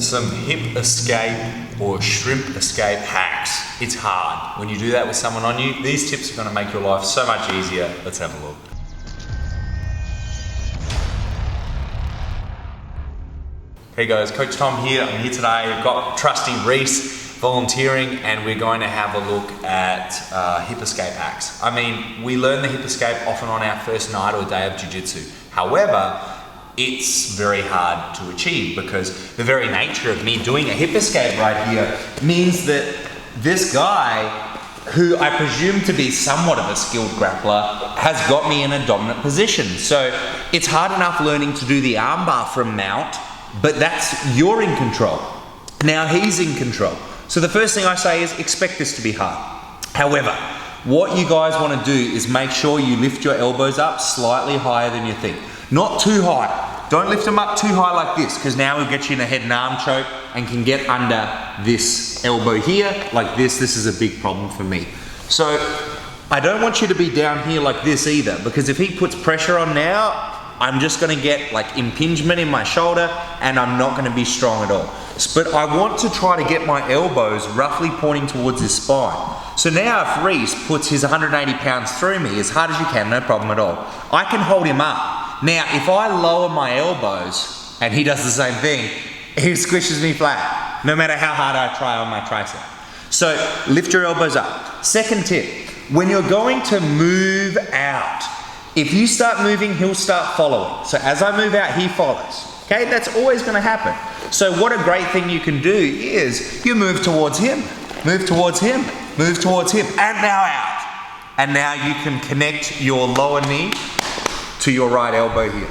some hip escape or shrimp escape hacks. It's hard. When you do that with someone on you, these tips are going to make your life so much easier. Let's have a look. Hey guys, Coach Tom here. I'm here today. I've got trusty Reese volunteering, and we're going to have a look at hip escape hacks. I mean, we learn the hip escape often on our first night or day of jiu-jitsu. However, it's very hard to achieve because the very nature of me doing a hip escape right here means that this guy, who I presume to be somewhat of a skilled grappler, has got me in a dominant position. So it's hard enough learning to do the armbar from mount, but you're in control. Now he's in control. So the first thing I say is expect this to be hard. However, what you guys want to do is make sure you lift your elbows up slightly higher than you think. Not too high. Don't lift them up too high like this, because now we'll get you in a head and arm choke and can get under this elbow here like this. This is a big problem for me. So I don't want you to be down here like this either, because if he puts pressure on now, I'm just going to get like impingement in my shoulder and I'm not going to be strong at all. But I want to try to get my elbows roughly pointing towards his spine. So now if Reese puts his 180 pounds through me as hard as you can, no problem at all, I can hold him up. Now, if I lower my elbows and he does the same thing, he squishes me flat, no matter how hard I try on my tricep. So lift your elbows up. Second tip, when you're going to move out, if you start moving, he'll start following. So as I move out, he follows. Okay, that's always gonna happen. So what a great thing you can do is you move towards him, move towards him, move towards him, and now out. And now you can connect your lower knee to your right elbow here.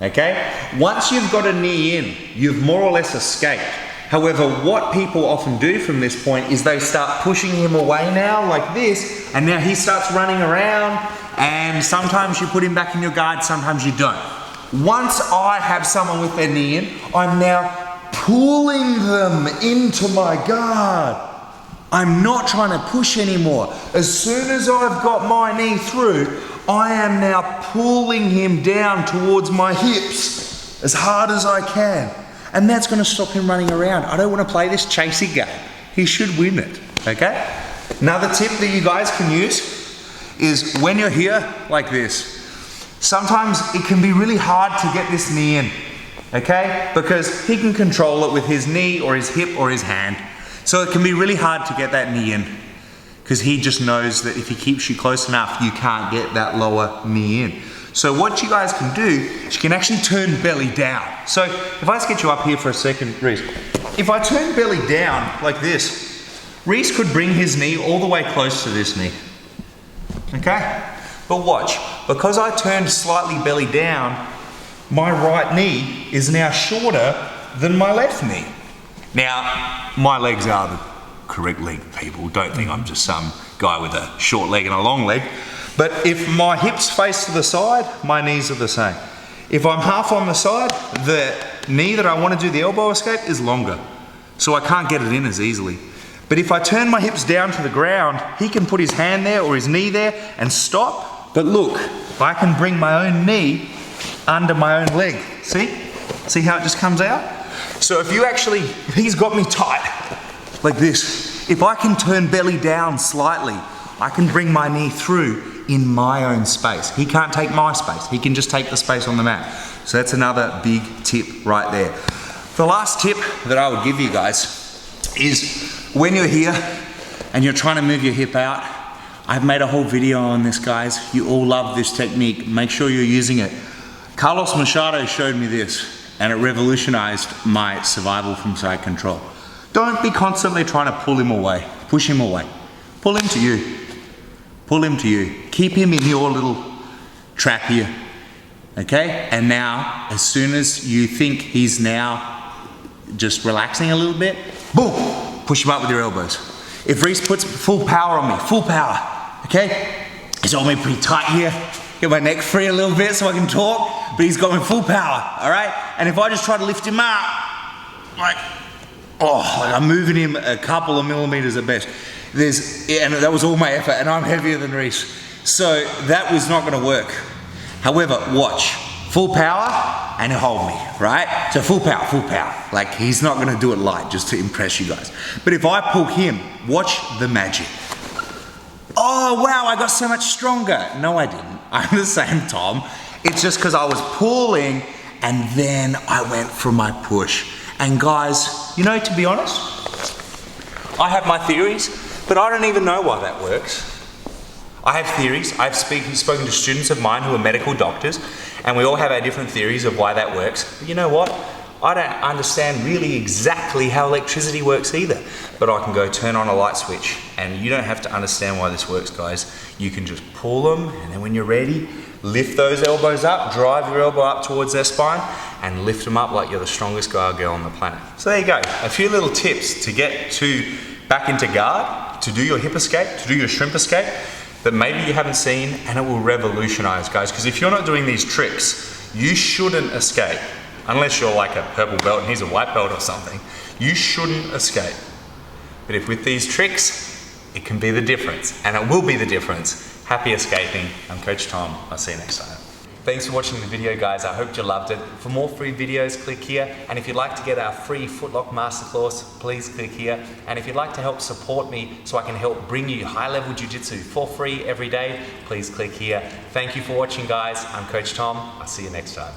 Okay? Once you've got a knee in, you've more or less escaped. However, what people often do from this point is they start pushing him away now like this, and now he starts running around, and sometimes you put him back in your guard, sometimes you don't. Once I have someone with their knee in, I'm now pulling them into my guard. I'm not trying to push anymore. As soon as I've got my knee through, I am now pulling him down towards my hips as hard as I can. And that's going to stop him running around. I don't want to play this chasing game. He should win it, okay? Another tip that you guys can use is when you're here like this, sometimes it can be really hard to get this knee in, okay? Because he can control it with his knee or his hip or his hand. So it can be really hard to get that knee in, because he just knows that if he keeps you close enough, you can't get that lower knee in. So what you guys can do is you can actually turn belly down. So if I just get you up here for a second, Reese, if I turn belly down like this, Reese could bring his knee all the way close to this knee, okay? But watch, because I turned slightly belly down, my right knee is now shorter than my left knee. Now, my legs are the correct length, people. Don't think I'm just some guy with a short leg and a long leg. But if my hips face to the side, my knees are the same. If I'm half on the side, the knee that I want to do the elbow escape is longer. So I can't get it in as easily. But if I turn my hips down to the ground, he can put his hand there or his knee there and stop. But look, I can bring my own knee under my own leg. See? See how it just comes out? So if he's got me tight, like this, if I can turn belly down slightly, I can bring my knee through in my own space. He can't take my space. He can just take the space on the mat. So that's another big tip right there. The last tip that I would give you guys is when you're here and you're trying to move your hip out, I've made a whole video on this, guys. You all love this technique. Make sure you're using it. Carlos Machado showed me this, and it revolutionized my survival from side control. Don't be constantly trying to pull him away, push him away. Pull him to you. Pull him to you. Keep him in your little trap here, okay? And now, as soon as you think he's now just relaxing a little bit, boom, push him up with your elbows. If Reese puts full power on me, full power, okay? He's got me pretty tight here. Get my neck free a little bit so I can talk, but he's got me full power, all right? And if I just try to lift him up, like I'm moving him a couple of millimeters at best. And that was all my effort, and I'm heavier than Reese. So that was not gonna work. However, watch. full power, and he'll hold me, right? So full power, full power. Like, he's not gonna do it light just to impress you guys. But if I pull him, watch the magic. Oh wow, I got so much stronger. No, I didn't. I'm the same Tom. It's just because I was pulling and then I went for my push. And guys, you know, to be honest, I have my theories, but I don't even know why that works. I have theories. I've spoken to students of mine who are medical doctors, and we all have our different theories of why that works. But you know what? I don't understand really exactly how electricity works either, but I can go turn on a light switch, and you don't have to understand why this works, guys. You can just pull them, and then when you're ready, lift those elbows up, drive your elbow up towards their spine, and lift them up like you're the strongest guy or girl on the planet. So there you go, a few little tips to get back into guard, to do your hip escape, to do your shrimp escape, that maybe you haven't seen, and it will revolutionize, guys, because if you're not doing these tricks, you shouldn't escape. Unless you're like a purple belt and he's a white belt or something, you shouldn't escape. But if with these tricks, it can be the difference, and it will be the difference. Happy escaping. I'm Coach Tom. I'll see you next time. Thanks for watching the video, guys. I hope you loved it. For more free videos, click here. And if you'd like to get our free Footlock Masterclass, please click here. And if you'd like to help support me so I can help bring you high-level jiu-jitsu for free every day, please click here. Thank you for watching, guys. I'm Coach Tom. I'll see you next time.